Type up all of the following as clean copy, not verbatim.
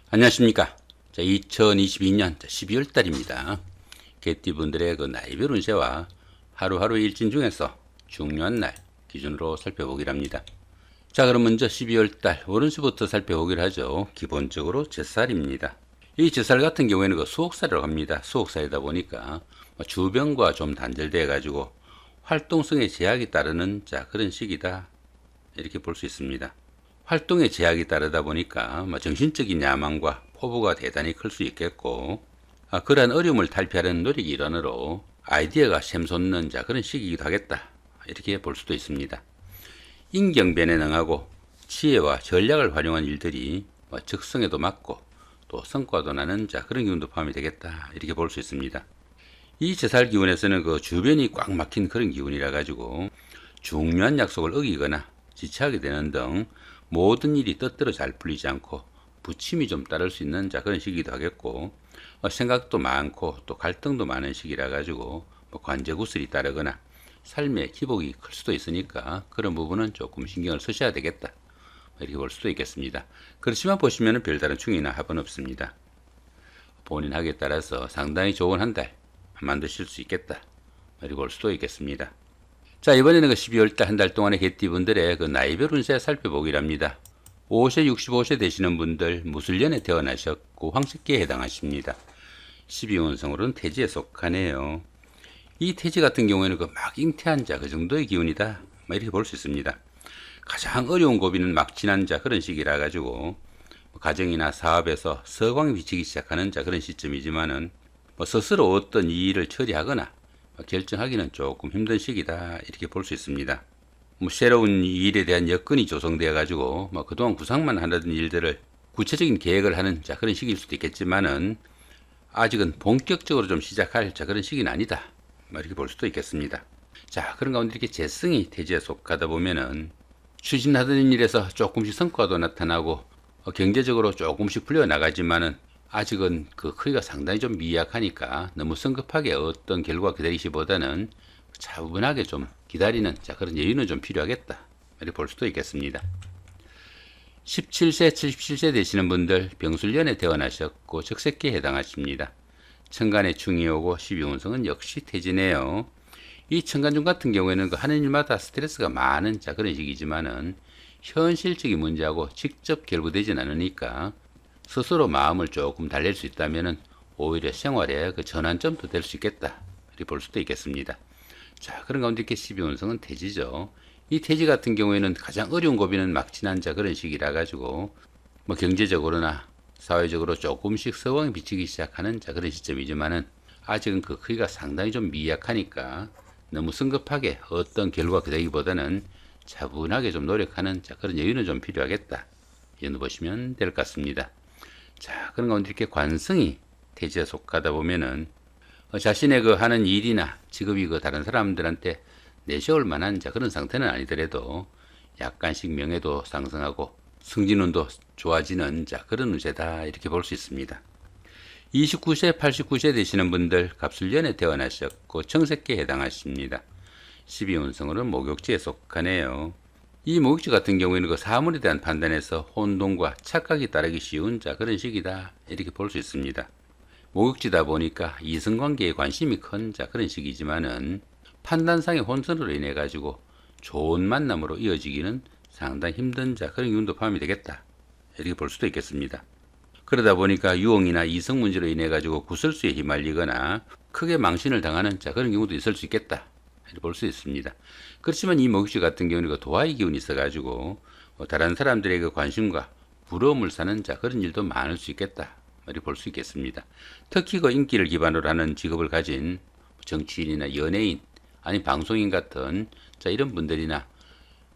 안녕하십니까. 2022년 12월 달입니다. 개띠분들의 그 나이별 운세와 하루하루 일진 중에서 중요한 날 기준으로 살펴보기로 합니다. 자, 그럼 먼저 12월 달 월운세부터 살펴보기로 하죠. 기본적으로 제살입니다. 이 제살 같은 경우에는 그 수옥살이라고 합니다. 수옥살이다 보니까 주변과 좀 단절되어 가지고 활동성에 제약이 따르는 그런 시기다, 이렇게 볼 수 있습니다. 활동에 제약이 따르다 보니까 정신적인 야망과 포부가 대단히 클 수 있겠고, 그러한 어려움을 탈피하려는 노력이 일환으로 아이디어가 샘솟는 그런 시기이기도 하겠다, 이렇게 볼 수도 있습니다. 인경변에 능하고 지혜와 전략을 활용한 일들이 적성에도 맞고 또 성과도 나는 그런 기운도 포함이 되겠다, 이렇게 볼 수 있습니다. 이 제살 기운에서는 그 주변이 꽉 막힌 그런 기운이라 가지고 중요한 약속을 어기거나 지체하게 되는 등 모든 일이 뜻대로 잘 풀리지 않고 부침이 좀 따를 수 있는 그런 시기도 하겠고, 생각도 많고 또 갈등도 많은 시기라 가지고 관제구슬이 따르거나 삶의 기복이 클 수도 있으니까 그런 부분은 조금 신경을 쓰셔야 되겠다, 이렇게 볼 수도 있겠습니다. 그렇지만 보시면 별다른 충이나 합은 없습니다. 본인 학에 따라서 상당히 좋은 한 달 만드실 수 있겠다, 이렇게 볼 수도 있겠습니다. 자, 이번에는 그 12월 달 한 달 동안의 개띠분들의 그 나이별 운세 살펴보기로 합니다. 5세 65세 되시는 분들 무술년에 태어나셨고 황색기에 해당하십니다. 12운성으로는 태지에 속하네요. 이 태지 같은 경우에는 그 막 잉태한 그 정도의 기운이다, 이렇게 볼 수 있습니다. 가장 어려운 고비는 막 지난 그런 시기라 가지고 가정이나 사업에서 서광이 비치기 시작하는 그런 시점이지만은 스스로 어떤 일을 처리하거나 결정하기는 조금 힘든 시기다, 이렇게 볼 수 있습니다. 새로운 일에 대한 여건이 조성되어 가지고 그동안 구상만 하던 일들을 구체적인 계획을 하는 그런 시기일 수도 있겠지만은 아직은 본격적으로 좀 시작할 그런 시기는 아니다, 이렇게 볼 수도 있겠습니다. 자, 그런 가운데 이렇게 재성이 태지에 속하다 보면은 추진하던 일에서 조금씩 성과도 나타나고 경제적으로 조금씩 풀려나가지만은 아직은 그 크기가 상당히 좀 미약하니까 너무 성급하게 어떤 결과 기다리시보다는 차분하게 좀 기다리는 그런 여유는 좀 필요하겠다, 이렇게 볼 수도 있겠습니다. 17세, 77세 되시는 분들 병술년에 태어나셨고 적색기에 해당하십니다. 천간에 충이 오고 12운성은 역시 태지네요. 이 천간중 같은 경우에는 그 하는 일마다 스트레스가 많은 그런 시기지만은 현실적인 문제하고 직접 결부되진 않으니까 스스로 마음을 조금 달랠 수 있다면은 오히려 생활의 그 전환점도 될 수 있겠다, 이렇게 볼 수도 있겠습니다. 자, 그런 가운데 이렇게 12운성은 태지죠. 이 태지 같은 경우에는 가장 어려운 고비는 막 지난 그런 시기라 가지고 경제적으로나 사회적으로 조금씩 서왕이 비치기 시작하는 그런 시점이지만은 아직은 그 크기가 상당히 좀 미약하니까 너무 성급하게 어떤 결과 기대기보다는 차분하게 좀 노력하는 그런 여유는 좀 필요하겠다, 이런 보시면 될 것 같습니다. 자, 그런 가운데 이렇게 관성이 태지에 속하다 보면은 자신의 그 하는 일이나 직업이 그 다른 사람들한테 내세울 만한 그런 상태는 아니더라도 약간씩 명예도 상승하고 승진운도 좋아지는 그런 운세다, 이렇게 볼 수 있습니다. 29세, 89세 되시는 분들 갑술년에 태어나셨고 청색기에 해당하십니다. 12운성으로는 목욕지에 속하네요. 이 목욕지 같은 경우에는 그 사물에 대한 판단에서 혼동과 착각이 따르기 쉬운 그런 시기다, 이렇게 볼 수 있습니다. 목욕지다 보니까 이성관계에 관심이 큰 그런 시기지만은 판단상의 혼선으로 인해 가지고 좋은 만남으로 이어지기는 상당히 힘든 그런 기운도 포함이 되겠다, 이렇게 볼 수도 있겠습니다. 그러다 보니까 유혹이나 이성 문제로 인해 가지고 구설수에 휘말리거나 크게 망신을 당하는 그런 경우도 있을 수 있겠다, 이렇게 볼 수 있습니다. 그렇지만 이 목욕지 같은 경우는 그 도화의 기운이 있어 가지고 다른 사람들의 그 관심과 부러움을 사는 그런 일도 많을 수 있겠다, 이렇게 볼 수 있겠습니다. 특히 그 인기를 기반으로 하는 직업을 가진 정치인이나 연예인 아니 방송인 같은 이런 분들이나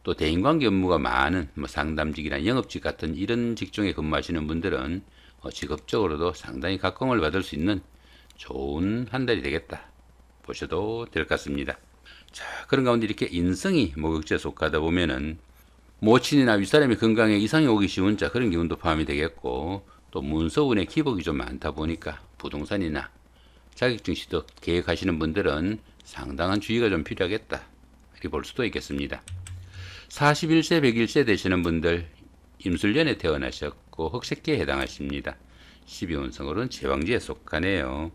또 대인관계 업무가 많은 상담직이나 영업직 같은 이런 직종에 근무하시는 분들은 직업적으로도 상당히 각광을 받을 수 있는 좋은 한 달이 되겠다, 보셔도 될 것 같습니다. 자, 그런 가운데 이렇게 인성이 목욕지에 속하다 보면은 모친이나 윗사람이 건강에 이상이 오기 쉬운 그런 기운도 포함이 되겠고, 또 문서운의 기복이 좀 많다 보니까 부동산이나 자격증 시도 계획하시는 분들은 상당한 주의가 좀 필요하겠다, 이렇게 볼 수도 있겠습니다. 41세, 101세 되시는 분들 임술년에 태어나셨고 있겠고 흑색기에 해당하십니다. 12운성으로는 제왕지에 속하네요.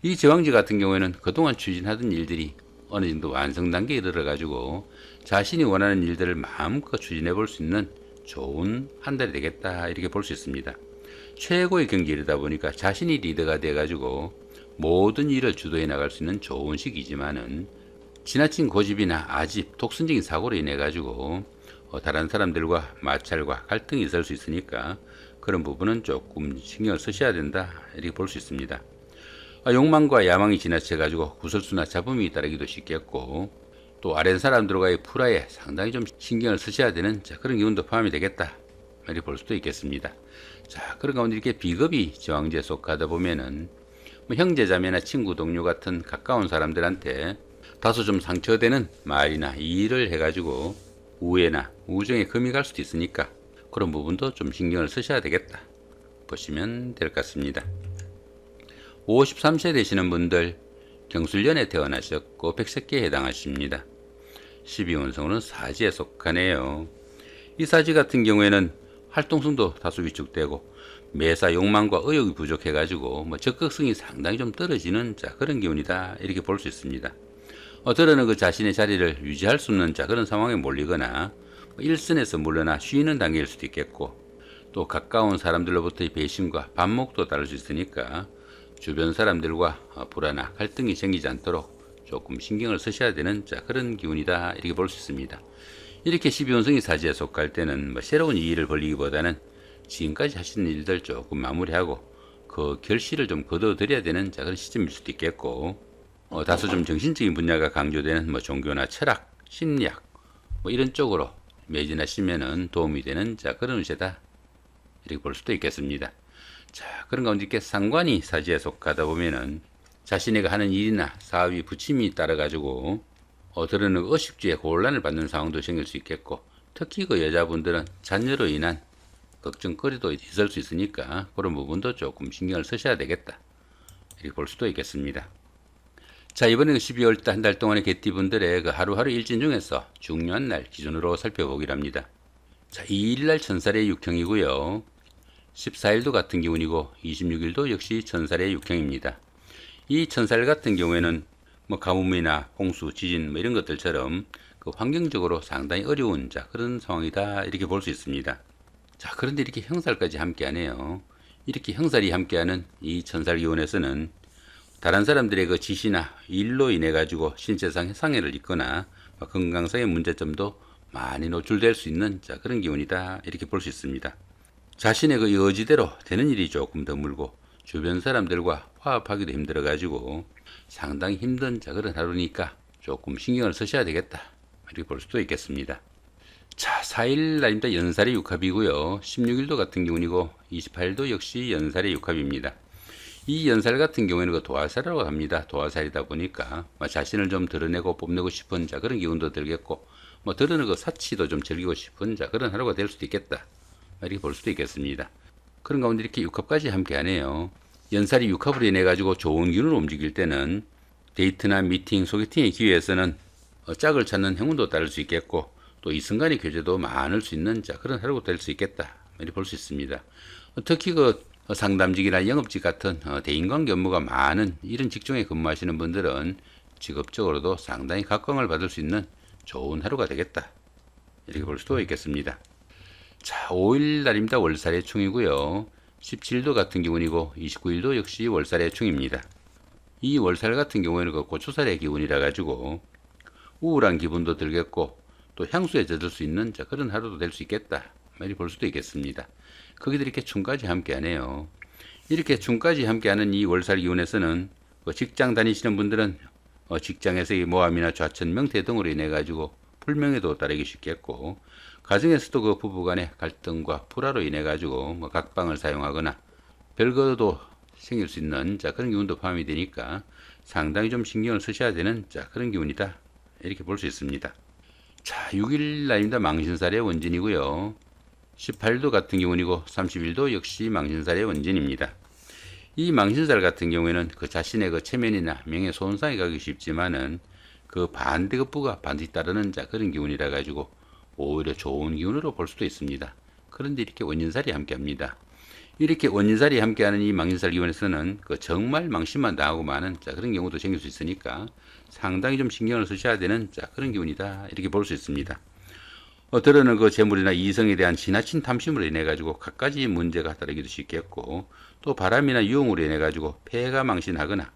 이 제왕지 같은 경우에는 그동안 추진하던 일들이 어느 정도 완성 단계에 이르러 가지고 자신이 원하는 일들을 마음껏 추진해 볼 수 있는 좋은 한 달이 되겠다 이렇게 볼 수 있습니다. 최고의 경지에 이르다 보니까 자신이 리더가 돼 가지고 모든 일을 주도해 나갈 수 있는 좋은 시기지만은 지나친 고집이나 아집, 독선적인 사고로 인해 가지고 다른 사람들과 마찰과 갈등이 있을 수 있으니까 그런 부분은 조금 신경을 쓰셔야 된다 이렇게 볼 수 있습니다. 욕망과 야망이 지나쳐 가지고 구설수나 잡음이 따르기도 쉽겠고 또 아랫 사람들과의 풀화에 상당히 좀 신경을 쓰셔야 되는 그런 기운도 포함이 되겠다 이렇게 볼 수도 있겠습니다. 자, 그런 가운데 이렇게 비겁이 제왕지에 속하다 보면은 형제자매나 친구 동료 같은 가까운 사람들한테 다소 좀 상처되는 말이나 일을 해가지고 우애나 우정에 금이 갈 수도 있으니까 그런 부분도 좀 신경을 쓰셔야 되겠다 보시면 될 것 같습니다. 53세 되시는 분들 경술년에 태어나셨고 백색기에 해당하십니다. 12운성으로는 사지에 속하네요. 이 사지 같은 경우에는 활동성도 다소 위축되고 매사 욕망과 의욕이 부족해가지고 적극성이 상당히 좀 떨어지는 그런 기운이다 이렇게 볼 수 있습니다. 들어는 그 자신의 자리를 유지할 수 없는 그런 상황에 몰리거나 일선에서 물러나 쉬는 단계일 수도 있겠고 또 가까운 사람들로부터의 배신과 반목도 따를 수 있으니까 주변 사람들과 불화나 갈등이 생기지 않도록 조금 신경을 쓰셔야 되는 그런 기운이다 이렇게 볼 수 있습니다. 이렇게 12운성이 사지에 속할 때는 새로운 일을 벌리기보다는 지금까지 하시는 일들 조금 마무리하고 그 결실을 좀 거둬들여야 되는 그런 시점일 수도 있겠고 다소 좀 정신적인 분야가 강조되는 종교나 철학, 심리학 이런 쪽으로 매진하시면은 도움이 되는 그런 운세다 이렇게 볼 수도 있겠습니다. 자, 그런 가운데 이렇게 상관이 사지에 속하다 보면은 자신에게 하는 일이나 사업이 부침이 따라 가지고 들어는 의식주에 곤란을 받는 상황도 생길 수 있겠고 특히 그 여자분들은 자녀로 인한 걱정거리도 있을 수 있으니까 그런 부분도 조금 신경을 쓰셔야 되겠다 이렇게 볼 수도 있겠습니다. 자, 이번에는 12월달 한 달 동안의 개띠분들의 그 하루하루 일진 중에서 중요한 날 기준으로 살펴보기로 합니다. 자, 2일날 천살의 육형이고요. 14일도 같은 기운이고 26일도 역시 천살의 육형입니다. 이 천살 같은 경우에는 가뭄이나 홍수, 지진 이런 것들처럼 그 환경적으로 상당히 어려운 그런 상황이다 이렇게 볼 수 있습니다. 자, 그런데 이렇게 형살까지 함께하네요. 이렇게 형살이 함께하는 이 천살 기운에서는 다른 사람들의 그 지시나 일로 인해 가지고 신체상 상해를 입거나 건강상의 문제점도 많이 노출될 수 있는 그런 기운이다 이렇게 볼 수 있습니다. 자신의 그 의지대로 되는 일이 조금 드물고 주변 사람들과 화합하기도 힘들어 가지고 상당히 힘든 그런 하루니까 조금 신경을 쓰셔야 되겠다 이렇게 볼 수도 있겠습니다. 자, 4일 날입니다. 연살의 육합이고요. 16일도 같은 경우이고 28일도 역시 연살의 육합입니다. 이 연살 같은 경우에는 그 도화살이라고 합니다. 도화살이다 보니까 자신을 좀 드러내고 뽐내고 싶은 그런 기운도 들겠고 드러내는 그 사치도 좀 즐기고 싶은 그런 하루가 될 수도 있겠다 이렇게 볼 수도 있겠습니다. 그런 가운데 이렇게 육합까지 함께 하네요. 연살이 육합으로 인해 가지고 좋은 기운으로 움직일 때는 데이트나 미팅, 소개팅의 기회에서는 짝을 찾는 행운도 따를 수 있겠고 또 이순간의 교제도 많을 수 있는 그런 하루가 될 수 있겠다 이렇게 볼 수 있습니다. 특히 그 상담직이나 영업직 같은 대인관계 업무가 많은 이런 직종에 근무하시는 분들은 직업적으로도 상당히 각광을 받을 수 있는 좋은 하루가 되겠다 이렇게 볼 수도 있겠습니다. 자, 5일 날입니다. 월살의 충이고요. 17일도 같은 기운이고 29일도 역시 월살의 충입니다. 이 월살 같은 경우에는 그 고추살의 기운이라 가지고 우울한 기분도 들겠고 또 향수에 젖을 수 있는 그런 하루도 될 수 있겠다 이렇게 볼 수도 있겠습니다. 거기도 이렇게 충까지 함께 하네요. 이렇게 충까지 함께 하는 이 월살 기운에서는 직장 다니시는 분들은 직장에서의 모함이나 좌천, 명태 등으로 인해 가지고 불명예도 따르기 쉽겠고 가정에서도 그 부부간의 갈등과 불화로 인해 가지고 각방을 사용하거나 별거도 생길 수 있는 그런 기운도 포함이 되니까 상당히 좀 신경을 쓰셔야 되는 그런 기운이다 이렇게 볼 수 있습니다. 자, 6일 날입니다. 망신살의 원진이고요. 18일도 같은 기운이고 30일도 역시 망신살의 원진입니다. 이 망신살 같은 경우에는 그 자신의 그 체면이나 명예 손상이 가기 쉽지만은 그 반대급부가 반드시 따르는 그런 기운이라 가지고 오히려 좋은 기운으로 볼 수도 있습니다. 그런데 이렇게 원진살이 함께 합니다. 이렇게 원인살이 함께하는 이 망신살 기운에서는 정말 망신만 당하고 마는 그런 경우도 생길 수 있으니까 상당히 좀 신경을 쓰셔야 되는 그런 기운이다 이렇게 볼 수 있습니다. 때로는 재물이나 이성에 대한 지나친 탐심으로 인해 가지고 갖가지 문제가 따르기도 쉽겠고, 또 바람이나 유흥으로 인해 가지고 폐가 망신하거나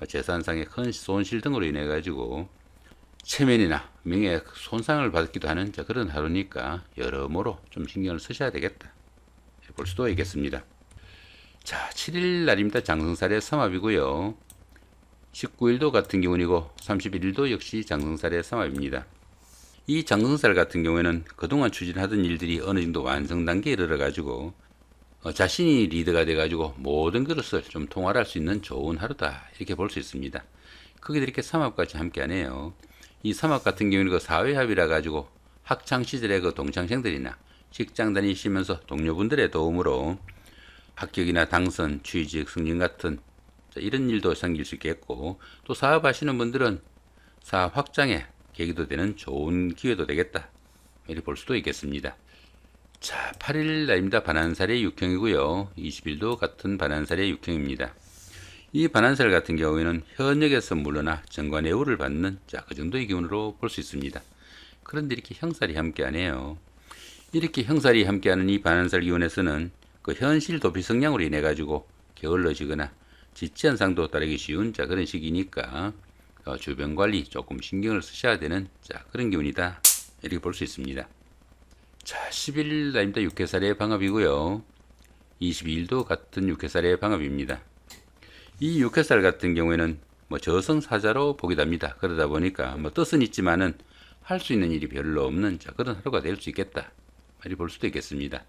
재산상의 큰 손실 등으로 인해 가지고 체면이나 명예에 손상을 받기도 하는 그런 하루니까 여러모로 좀 신경을 쓰셔야 되겠다 볼 수도 있겠습니다. 자, 7일 날입니다. 장성살의 삼합이고요. 19일도 같은 기운이고 31일도 역시 장성살의 삼합입니다. 이 장성살 같은 경우에는 그동안 추진하던 일들이 어느 정도 완성 단계에 이르러 가지고 자신이 리더가 돼 가지고 모든 것을 좀 통할할 수 있는 좋은 하루다 이렇게 볼 수 있습니다. 거기도 이렇게 삼합까지 함께 하네요. 이 삼합 같은 경우는 사회합이라 가지고 학창 시절의 동창생들이나 직장 다니시면서 동료분들의 도움으로 합격이나 당선, 취직, 승진 같은 이런 일도 생길 수 있겠고, 또 사업하시는 분들은 사업 확장에 계기도 되는 좋은 기회도 되겠다 이렇게 볼 수도 있겠습니다. 자, 8일 날입니다. 반한살의 육형이고요. 20일도 같은 반한살의 육형입니다. 이 반한살 같은 경우에는 현역에서 물러나 정관예우를 받는 그 정도의 기운으로 볼 수 있습니다. 그런데 이렇게 형살이 함께하네요. 이렇게 형살이 함께하는 이 반한살 기운에서는 현실 도피 성향으로 인해 가지고 게을러지거나 지치 현상도 따르기 쉬운 그런 시기니까 주변 관리 조금 신경을 쓰셔야 되는 그런 기운이다 이렇게 볼 수 있습니다. 자, 10일 날입니다. 육해살의 방합이고요. 22일도 같은 육해살의 방합입니다. 이 육해살 같은 경우에는 저승사자로 보기도 합니다. 그러다 보니까 뜻은 있지만은 할 수 있는 일이 별로 없는 그런 하루가 될 수 있겠다 이렇게 볼 수도 있겠습니다.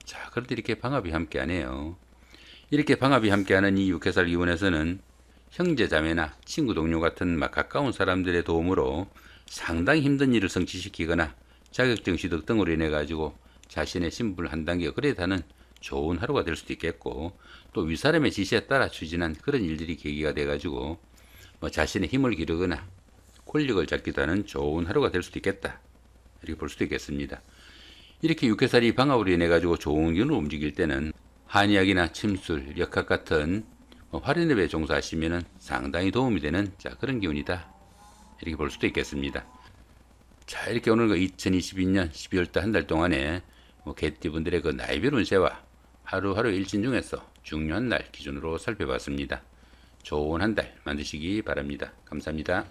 자, 그런데 이렇게 방합이 함께하네요. 이렇게 방합이 함께하는 이 육해살 기운에서는 형제 자매나 친구 동료 같은 가까운 사람들의 도움으로 상당히 힘든 일을 성취시키거나 자격증 취득 등으로 인해 가지고 자신의 신분을 한 단계 업그레이드하는 좋은 하루가 될 수도 있겠고, 또 윗사람의 지시에 따라 추진한 그런 일들이 계기가 돼 가지고 자신의 힘을 기르거나 권력을 잡기도 하는 좋은 하루가 될 수도 있겠다 이렇게 볼 수도 있겠습니다. 이렇게 육해살이 방합으로 인해 가지고 좋은 기운으로 움직일 때는 한의학이나 침술, 역학 같은 활인업에 종사하시면은 상당히 도움이 되는 그런 기운이다 이렇게 볼 수도 있겠습니다. 자, 이렇게 오늘 2022년 12월달 한 달 동안에 개띠분들의 나이별 운세와 하루하루 일진 중에서 중요한 날 기준으로 살펴봤습니다. 좋은 한 달 만드시기 바랍니다. 감사합니다.